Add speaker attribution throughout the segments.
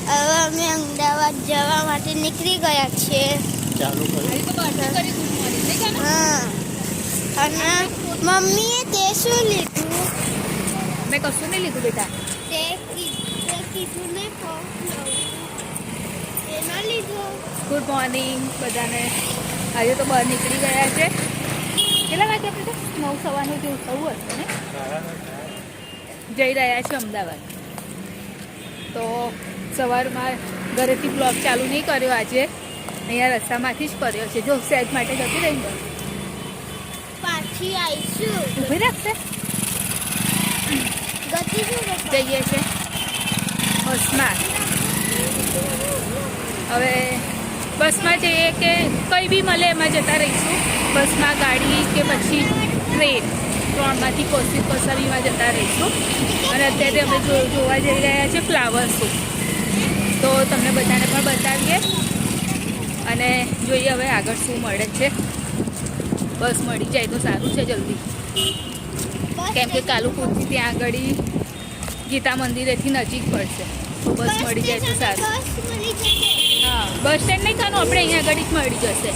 Speaker 1: હવે અમે અમદાવાદ જવા માટે નીકળી ગયા છીએ.
Speaker 2: ચાલુ કર્યું.
Speaker 1: હા, અને મમ્મીએ તે શું લીધું?
Speaker 3: મેં કશું નહીં લીધું બેટા.
Speaker 1: તે કીધું ને એનો લીધું.
Speaker 3: ગુડ મોર્નિંગ બધાને. આજે તો બહાર નીકળી ગયા છે. કેટલા વાગે આપણે 9:15 જેવું થવું હશે ને. જઈ રહ્યા છે અમદાવાદ. તો સવારમાં ઘરેથી બ્લોગ ચાલુ નહીં કર્યો આજે, અહીંયા રસ્તામાંથી જ કર્યો છે. જો સેજ માટે જતી રહી ને
Speaker 1: પાછી આવીશું.
Speaker 3: ઊભી રાખશે.
Speaker 1: ગતિ શું
Speaker 3: જઈએ છે બસમાં. હવે બસમાં જઈએ કે કંઈ બી મળે એમાં જતા રહીશું. બસમાં, ગાડી કે પછી ટ્રેન, ત્રણમાંથી કોસરીમાં જતા રહીશું. અને અત્યારે અમે જોવા જઈ રહ્યા છે ફ્લાવર શો. તો તમને બધાને પણ બતાવીએ અને જોઈએ હવે આગળ શું મળે છે. બસ મળી જાય તો સારું છે જલ્દી, કેમ કે કાલુપુરથી ત્યાં આગળ ગીતા મંદિરેથી નજીક પડશે. તો બસ મળી જાય તો સારું. હા, બસ સ્ટેન્ડ નહીં ખાનું, આપણે અહીંયા આગળ જ મળી જશે.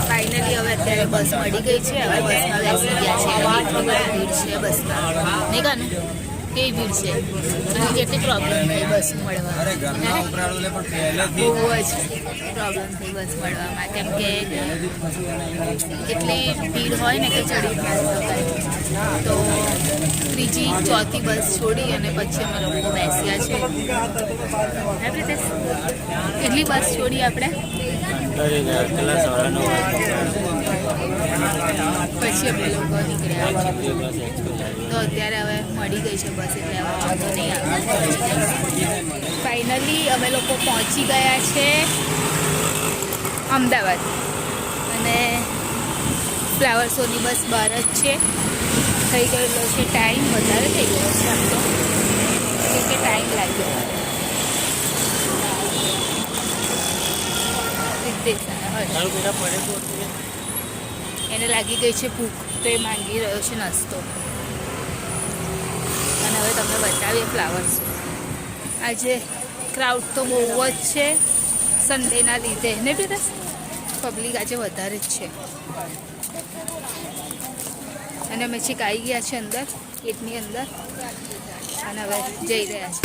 Speaker 3: ફાઇનલી હવે અત્યારે બસ મળી ગઈ છે. હવે બસમાં બેસી ગયા છે. ભીડ છે બસમાં, નહીં કાનું કેવી ભીડ છે અને કેટલી પ્રોબ્લેમ થઈ બસ મળવામાં. બહુ જ પ્રોબ્લેમ થઈ બસ મળવામાં, કેમ કે એટલી ભીડ હોય ને કે ચડી ના શકાય. તો ત્રીજી ચોથી બસ છોડી અને પછી અમે લોકો બેસ્યા છે. એવી રીતે કેટલી બસ છોડી આપણે, પછી અમે લોકો નીકળ્યા છે. તો અત્યારે હવે મળી ગઈ છે બસ, એટલે હવે વાંધો નહીં આવે. ફાઇનલી અમે લોકો પહોંચી ગયા છે અમદાવાદ. અને ફ્લાવર શોની બસ બહાર જ છે. થઈ ગયેલો છે ટાઈમ, વધારે થઈ ગયો છે આમ તો, કેમ કે ટાઈમ લાગ્યો. એને લાગી ગઈ છે ભૂખ, તો એ માંગી રહ્યો છે નાસ્તો. અને હવે તમને બતાવીએ ફ્લાવર શો. આજે ક્રાઉડ તો બહુ જ છે સન્ડેના લીધે ને બેટા, પબ્લિક આજે વધારે જ છે. અને અમે છીક આવી ગયા છે અંદર, ગેટની અંદર, અને હવે જઈ રહ્યા છે.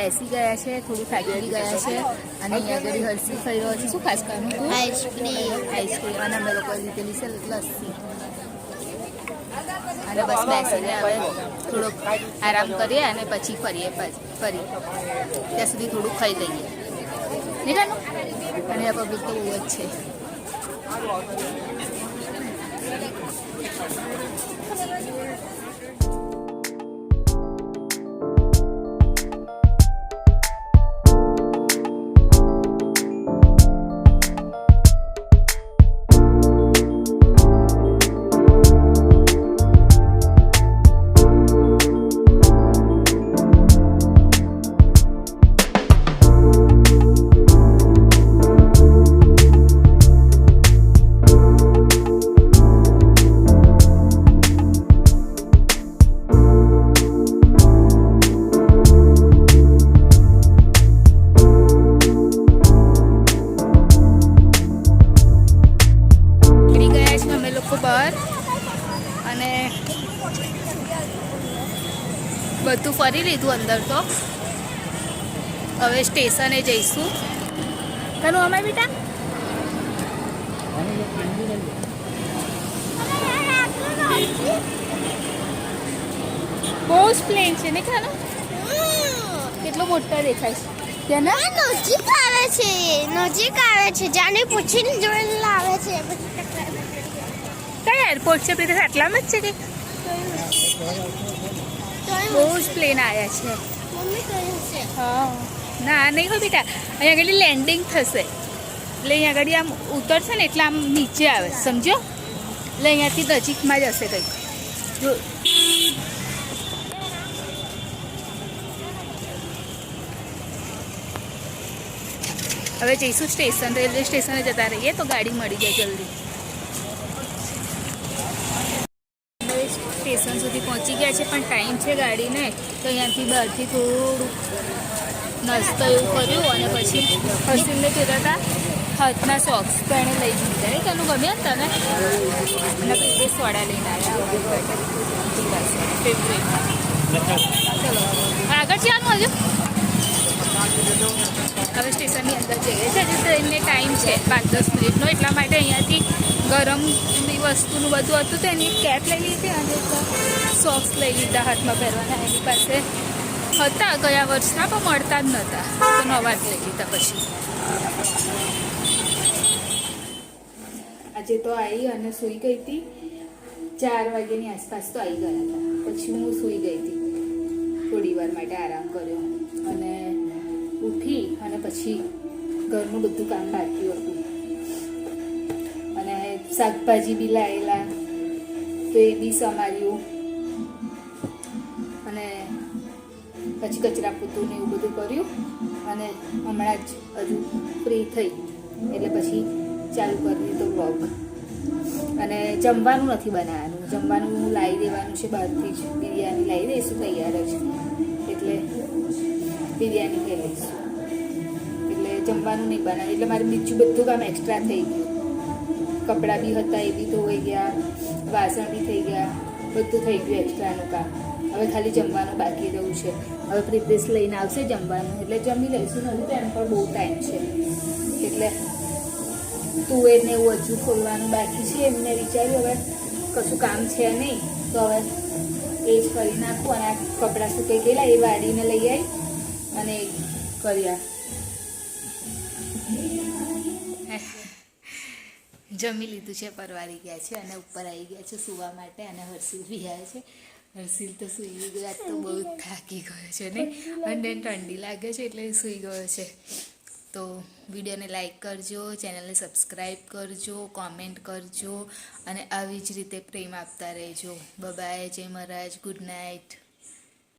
Speaker 3: બેસી ગયા છે, થોડું થાકી બી ગયા છે. અને અહીંયા આગળ હર્ષિલ થઈ રહ્યો છે. શું ખાસ ખાવાનું? આઈસ્ક્રીમ. અને અમે લોકો લીધેલી છે લસ્સી. અને બસ બેસીને હવે થોડોક આરામ કરીએ અને પછી ફરી ત્યાં સુધી થોડુંક ખાઈ લઈએ. નીકળનું. અને આ પબ્લિક તો બહુ જ છે. અને બધું ફરી લીધું અંદર તો હવે સ્ટેશને જઈશું. તનું અમાય બેટા બહુ જ પ્લેન છે ને ખાનો કેટલો મોટા દેખાય છે
Speaker 1: નજીક આવે છે જાને પૂછીને જોઈને લાવે છે.
Speaker 3: કઈ એરપોર્ટ છે પ્રીતિ? આટલામાં જ છે કે બહુ જ પ્લેન આવ્યા છે. હા ના નહીં હોય બેટા, અહીંયા આગળ લેન્ડિંગ થશે એટલે અહીંયા આગળ આમ ઉતરશે ને એટલે આમ નીચે આવે, સમજો? એટલે અહીંયાથી નજીકમાં જ હશે કંઈક. જો હવે જઈશું સ્ટેશન, રેલવે સ્ટેશને જતા રહીએ તો ગાડી મળી જાય જલ્દી. સ્ટેશન સુધી પહોંચી ગયા છે પણ ટાઈમ છે ગાડીને, તો અહીંયાથી બહારથી થોડું નાસ્તો એવું કર્યું અને પછી હસીને કહેતા હતા હાથના સોક્સ તો એણે લઈ દીધા. એ તને ગમ્યા તને? અને પ્રિન્સેસ સોડા લઈને આવ્યા ફેવરેટ. ચલો આગળ જવાનું હજુ. હવે સ્ટેશનની અંદર જઈએ છીએ. હજુ ટ્રેનને ટાઈમ છે 5-10 મિનિટનો, એટલા માટે અહીંયાથી ગરમની વસ્તુનું બધું હતું તો એની કેપ લઈ લીધી અને સોક્સ લઈ લીધા હાથમાં પહેરવાના. એની પાસે હતા ગયા વર્ષના પણ મળતા જ નહોતા તો નવા જ લઈ લીધા. પછી આજે તો આવી અને સૂઈ ગઈ હતી. 4 વાગ્યાની આસપાસ તો આવી ગયા હતા. પછી હું સૂઈ ગઈ હતી, થોડી વાર માટે આરામ કર્યો અને ઉઠી અને પછી ઘરનું બધું કામ બાકી હતું અને શાકભાજી બી લાવેલા તો એ બી સમાર્યું અને પછી કચરા પોતું ને એવું બધું કર્યું અને હમણાં જ હજુ ફ્રી થઈ એટલે પછી ચાલુ કરી દીધો વ્લોગ. અને જમવાનું નથી બનાવવાનું, જમવાનું લાવી દેવાનું છે બહારથી જ. બિરયાની લાવી દઈશું તૈયાર જ, એટલે બિરયાની ખાઈ લઈશું. એટલે જમવાનું નહીં બનાવ્યું એટલે મારે બીજું બધું કામ એક્સ્ટ્રા થઈ ગયું. કપડાં બી હતા એ બી ધોવાઈ ગયા, વાસણ બી થઈ ગયા, બધું થઈ ગયું એક્સ્ટ્રાનું કામ. હવે ખાલી જમવાનું બાકી રહ્યું છે. હવે પ્રિતેશ લઈને આવશે જમવાનું એટલે જમી લઈશું. નથી તો એમ પણ બહુ ટાઈમ છે એટલે તુવેરને એવું હજુ ખોલવાનું બાકી છે. એમને વિચાર્યું હવે કશું કામ છે નહીં તો હવે એ જ કરી નાખું અને આ કપડાં સુકાઈ ગયેલા એ વાળીને લઈ આવી અને કર્યા. જમી લીધું છે, પરવારી ગયા છે અને ઉપર આવી ગયા છે સૂવા માટે. અને હર્ષિલ બી આવ્યા છે. હર્ષિલ તો સૂઈ ગયો, આજ તો બહુ થાકી ગયો છે ને અને ઠંડી લાગે છે એટલે સૂઈ ગયો છે. તો વિડીયોને લાઈક કરજો, ચેનલને સબસ્ક્રાઈબ કરજો, કોમેન્ટ કરજો અને આવી જ રીતે પ્રેમ આપતા રહેજો. બાય, જય મહારાજ, ગુડ નાઇટ.